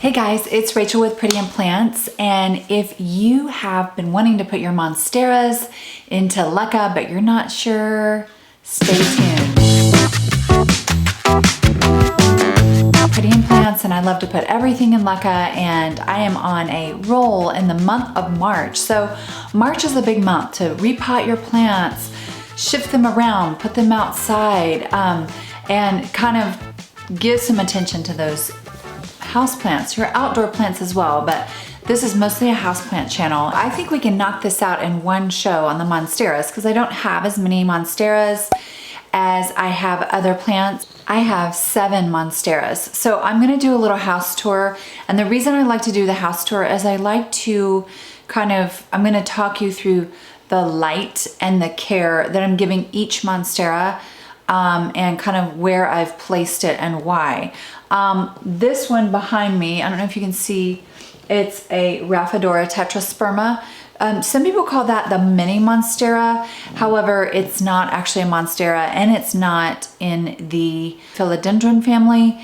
Hey guys, it's Rachel with Pretty and Plants, and if you have been wanting to put your monsteras into Leca but you're not sure, stay tuned. Pretty and Plants, and I love to put everything in Leca, and I am on a roll in the month of March. So March is a big month to repot your plants, shift them around, put them outside, and kind of give some attention to those house plants, your outdoor plants as well, but this is mostly a houseplant channel. I think we can knock this out in one show on the monsteras because I don't have as many monsteras as I have other plants. I have 7 monsteras. So I'm gonna do a little house tour, and the reason I like to do the house tour is I like to I'm gonna talk you through the light and the care that I'm giving each monstera, and kind of where I've placed it and why. This one behind me, I don't know if you can see, it's a Rhaphodora tetrasperma. Some people call that the mini monstera. However, it's not actually a monstera, and it's not in the philodendron family.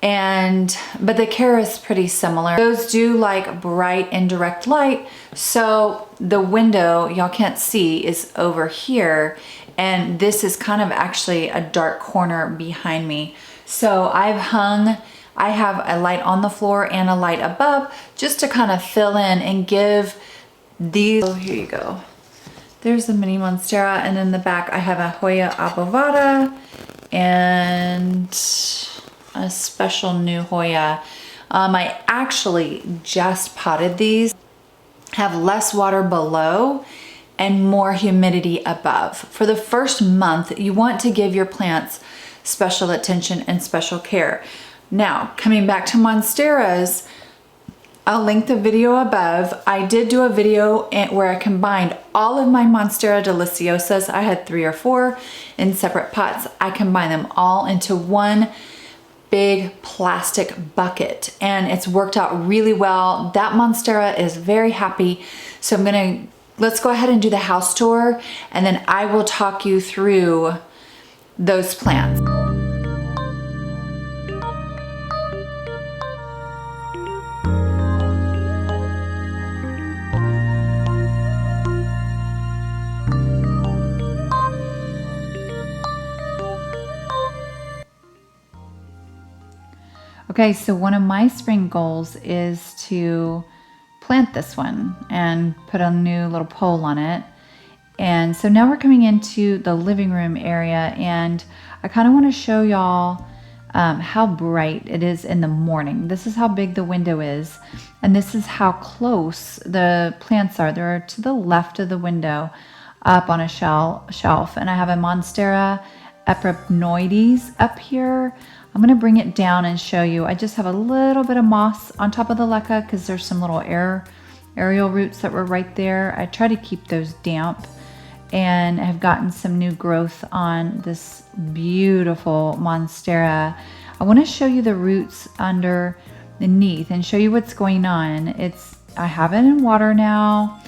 But the care is pretty similar. Those do like bright indirect light. So the window, y'all can't see, is over here. And this is kind of actually a dark corner behind me. So I have a light on the floor and a light above just to kind of fill in and give these. Oh, here you go. There's the mini monstera, and in the back I have a Hoya obovata and a special new Hoya. I actually just potted these, have less water below and more humidity above. For the first month, you want to give your plants special attention and special care. Now, coming back to monsteras, I'll link the video above. I did do a video where I combined all of my Monstera deliciosas. I had 3 or 4 in separate pots. I combined them all into one big plastic bucket, and it's worked out really well. That Monstera is very happy. So let's go ahead and do the house tour, and then I will talk you through those plants. Okay, so one of my spring goals is to plant this one and put a new little pole on it. And so now we're coming into the living room area, and I kind of want to show y'all how bright it is in the morning. This is how big the window is, and this is how close the plants are. They're to the left of the window up on a shelf, and I have a Monstera epipnoides up here. I'm going to bring it down and show you. I just have a little bit of moss on top of the Leca because there's some little aerial roots that were right there. I try to keep those damp, and I've gotten some new growth on this beautiful Monstera. I want to show you the roots underneath and show you what's going on. I have it in water now.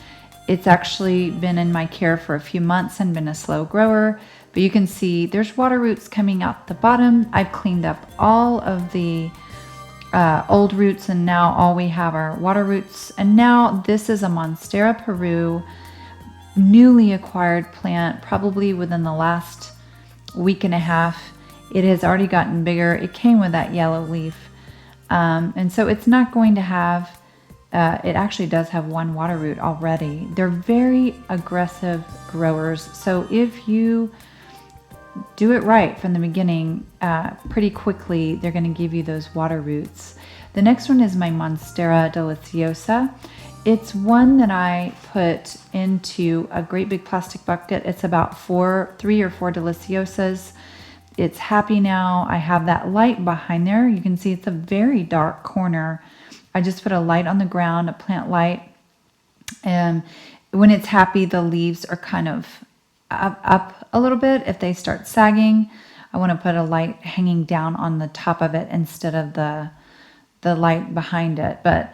It's actually been in my care for a few months and been a slow grower. But you can see there's water roots coming out the bottom. I've cleaned up all of the old roots, and now all we have are water roots. And now this is a Monstera Peru, newly acquired plant, probably within the last week and a half. It has already gotten bigger. It came with that yellow leaf. And so it's not going to have, it actually does have 1 water root already. They're very aggressive growers. So if you do it right from the beginning, pretty quickly they're going to give you those water roots. The next one is my Monstera deliciosa. It's one that I put into a great big plastic bucket. It's about 3 or 4 deliciosas. It's happy now. I have that light behind there. You can see it's a very dark corner. I just put a light on the ground, a plant light, and when it's happy, the leaves are kind of up a little bit. If they start sagging, I want to put a light hanging down on the top of it instead of the light behind it. But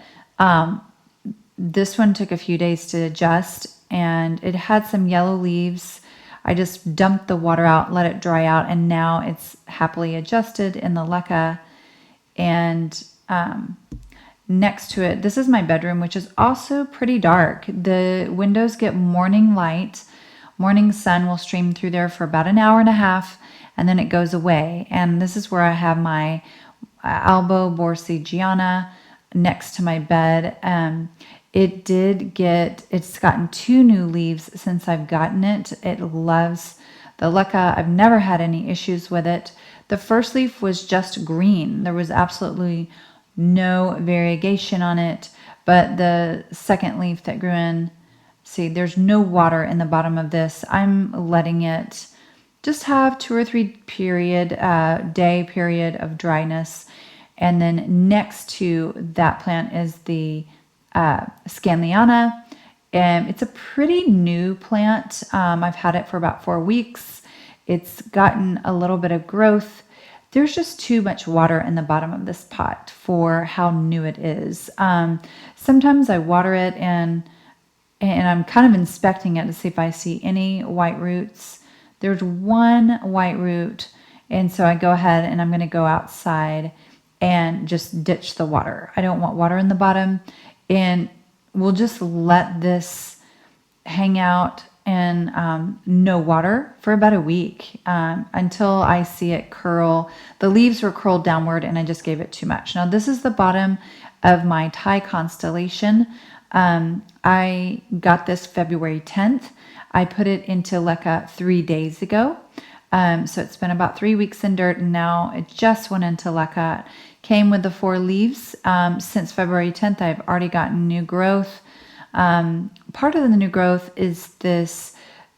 this one took a few days to adjust, and it had some yellow leaves. I just dumped the water out, let it dry out, and now it's happily adjusted in the Leca. And next to it, this is my bedroom, which is also pretty dark. The windows get morning light. Morning sun will stream through there for about an hour and a half, and then it goes away. And this is where I have my Albo-Borsigiana next to my bed. It's gotten 2 new leaves since I've gotten it. It loves the Leca. I've never had any issues with it. The first leaf was just green. There was absolutely no variegation on it. But the second leaf that grew in, see, there's no water in the bottom of this. I'm letting it just have 2 or 3 day period of dryness. And then next to that plant is the Scanliana. And it's a pretty new plant. I've had it for about 4 weeks. It's gotten a little bit of growth. There's just too much water in the bottom of this pot for how new it is. Sometimes I water it and I'm kind of inspecting it to see if I see any white roots. There's 1 white root, and so I go ahead and I'm going to go outside and just ditch the water. I don't want water in the bottom, and we'll just let this hang out in no water for about a week until I see it curl. The leaves were curled downward and I just gave it too much. Now this is the bottom of my Thai constellation. I got this February 10th. I put it into Leca 3 days ago. So it's been about 3 weeks in dirt, and now it just went into Leca. Came with the 4 leaves. Since February 10th, I've already gotten new growth. Part of the new growth is this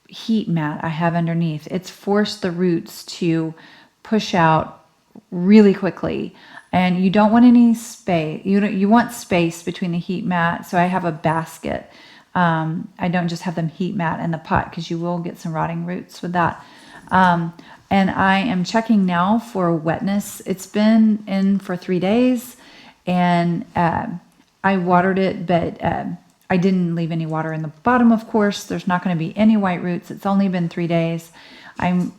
heat mat I have underneath. It's forced the roots to push out really quickly, and you don't want any space. You want space between the heat mat. So I have a basket. I don't just have them heat mat in the pot because you will get some rotting roots with that. And I am checking now for wetness. It's been in for 3 days, and I watered it, but I didn't leave any water in the bottom, of course. There's not going to be any white roots. It's only been 3 days. I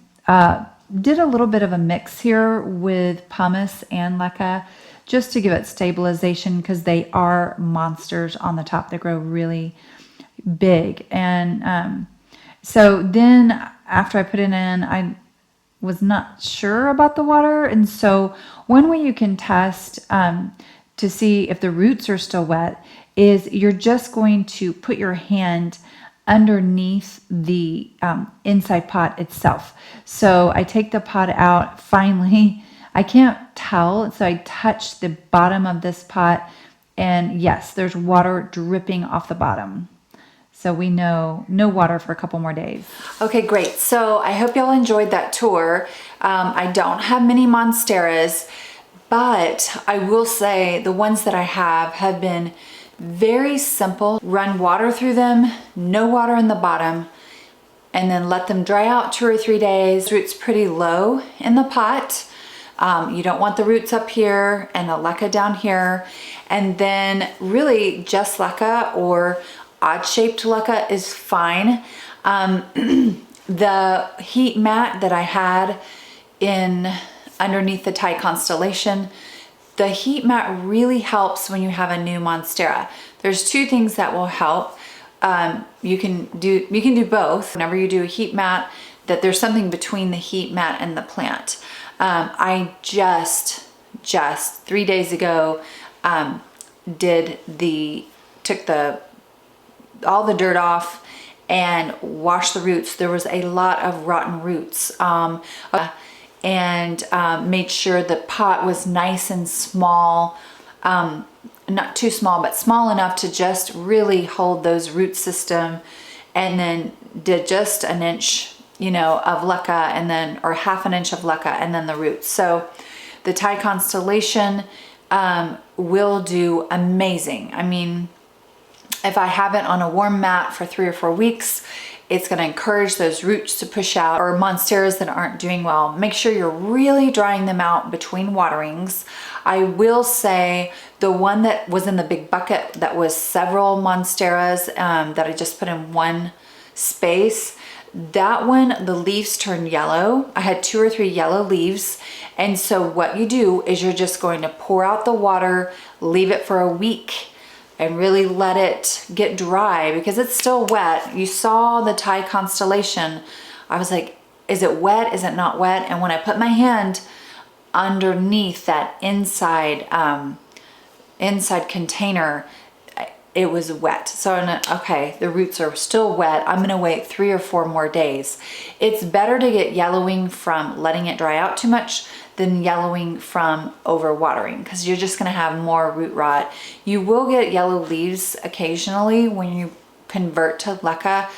did a little bit of a mix here with pumice and Leca just to give it stabilization, because they are monsters on the top. They grow really big. And so then after I put it in, I was not sure about the water. And so one way you can test to see if the roots are still wet is you're just going to put your hand underneath the inside pot itself. So I take the pot out finally. I can't tell, so I touch the bottom of this pot, and yes, there's water dripping off the bottom. So we know no water for a couple more days. Okay, great. So I hope y'all enjoyed that tour. I don't have many monsteras, but I will say the ones that I have been very simple. Run water through them, no water in the bottom, and then let them dry out 2 or 3 days. Roots pretty low in the pot. You don't want the roots up here and the Leca down here. And then really just Leca or odd shaped Leca is fine. The heat mat that I had in underneath the Thai constellation, the heat mat really helps when you have a new Monstera. There's 2 things that will help. You can do both. Whenever you do a heat mat, that there's something between the heat mat and the plant. I just 3 days ago took all the dirt off and washed the roots. There was a lot of rotten roots. And made sure the pot was nice and small, not too small, but small enough to just really hold those root system. And then did just an inch, of Leca, and then, or half an inch of Leca, and then the roots. So the Thai constellation will do amazing. I mean, if I have it on a warm mat for 3 or 4 weeks, it's going to encourage those roots to push out. Or monsteras that aren't doing well, make sure you're really drying them out between waterings. I will say the one that was in the big bucket that was several monsteras that I just put in one space, That one, the leaves turned yellow. I had 2 or 3 yellow leaves. And so what you do is you're just going to pour out the water, leave it for a week, and really let it get dry because it's still wet. You saw the Thai constellation. I was like, is it wet? Is it not wet? And when I put my hand underneath that inside container, it was wet. So okay, the roots are still wet. I'm gonna wait 3 or 4 more days. It's better to get yellowing from letting it dry out too much than yellowing from overwatering, because you're just gonna have more root rot. You will get yellow leaves occasionally when you convert to Leca,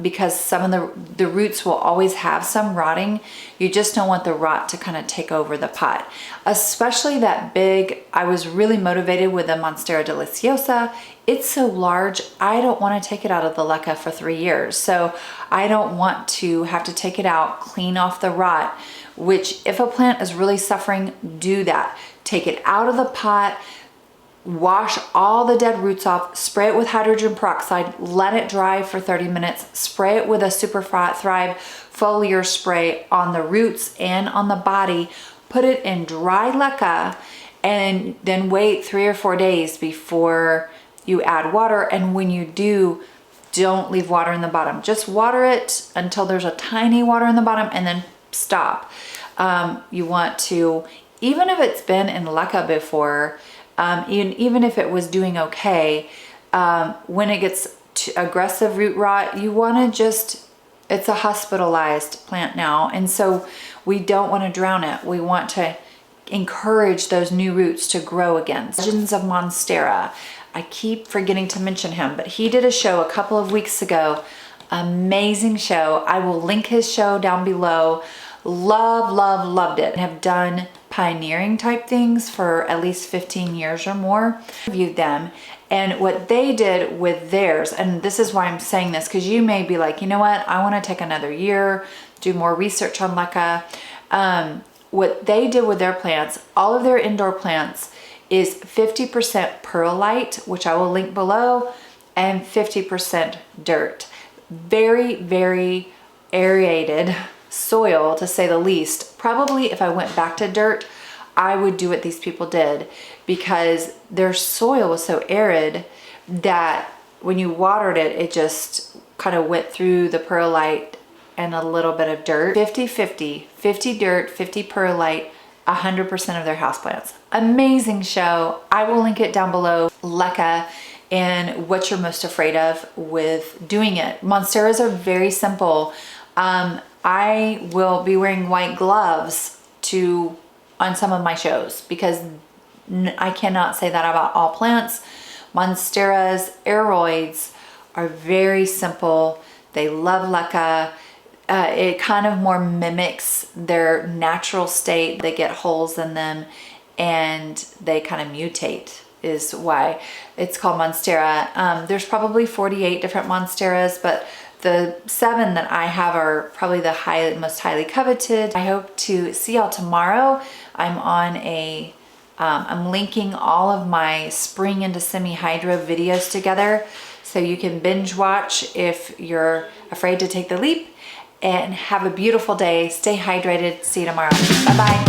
because some of the roots will always have some rotting. You just don't want the rot to kind of take over the pot. Especially that big, I was really motivated with the Monstera deliciosa. It's so large, I don't want to take it out of the Leca for 3 years. So I don't want to have to take it out, clean off the rot, which if a plant is really suffering, do that. Take it out of the pot, wash all the dead roots off, spray it with hydrogen peroxide, let it dry for 30 minutes, spray it with a Super Thrive foliar spray on the roots and on the body, put it in dry Leca, and then wait 3 or 4 days before you add water. And when you do, don't leave water in the bottom. Just water it until there's a tiny water in the bottom and then stop. You want to, even if it's been in Leca before, even if it was doing okay, when it gets to aggressive root rot, you want to just, it's a hospitalized plant now. And so we don't want to drown it. We want to encourage those new roots to grow again. Legends of Monstera. I keep forgetting to mention him, but he did a show a couple of weeks ago. Amazing show. I will link his show down below. Loved it. Have done pioneering type things for at least 15 years or more. Reviewed them, and what they did with theirs, and this is why I'm saying this, because you may be like, you know what, I want to take another year, do more research on Leca. What they did with their plants, all of their indoor plants, is 50% perlite, which I will link below, and 50% dirt. Very aerated soil, to say the least. Probably if I went back to dirt, I would do what these people did, because their soil was so arid that when you watered it, it just kind of went through the perlite and a little bit of dirt. 50-50, 50 dirt, 50 perlite, 100% of their houseplants. Amazing show. I will link it down below. Leca, and what you're most afraid of with doing it. Monsteras are very simple. I will be wearing white gloves on some of my shows, because I cannot say that about all plants. Monsteras, aeroids are very simple. They love Leca. It kind of more mimics their natural state. They get holes in them and they kind of mutate, is why it's called Monstera. There's probably 48 different Monsteras, but the 7 that I have are probably the most highly coveted. I hope to see y'all tomorrow. I'm linking all of my spring into semi-hydro videos together, so you can binge watch if you're afraid to take the leap. And have a beautiful day. Stay hydrated. See you tomorrow. Bye-bye.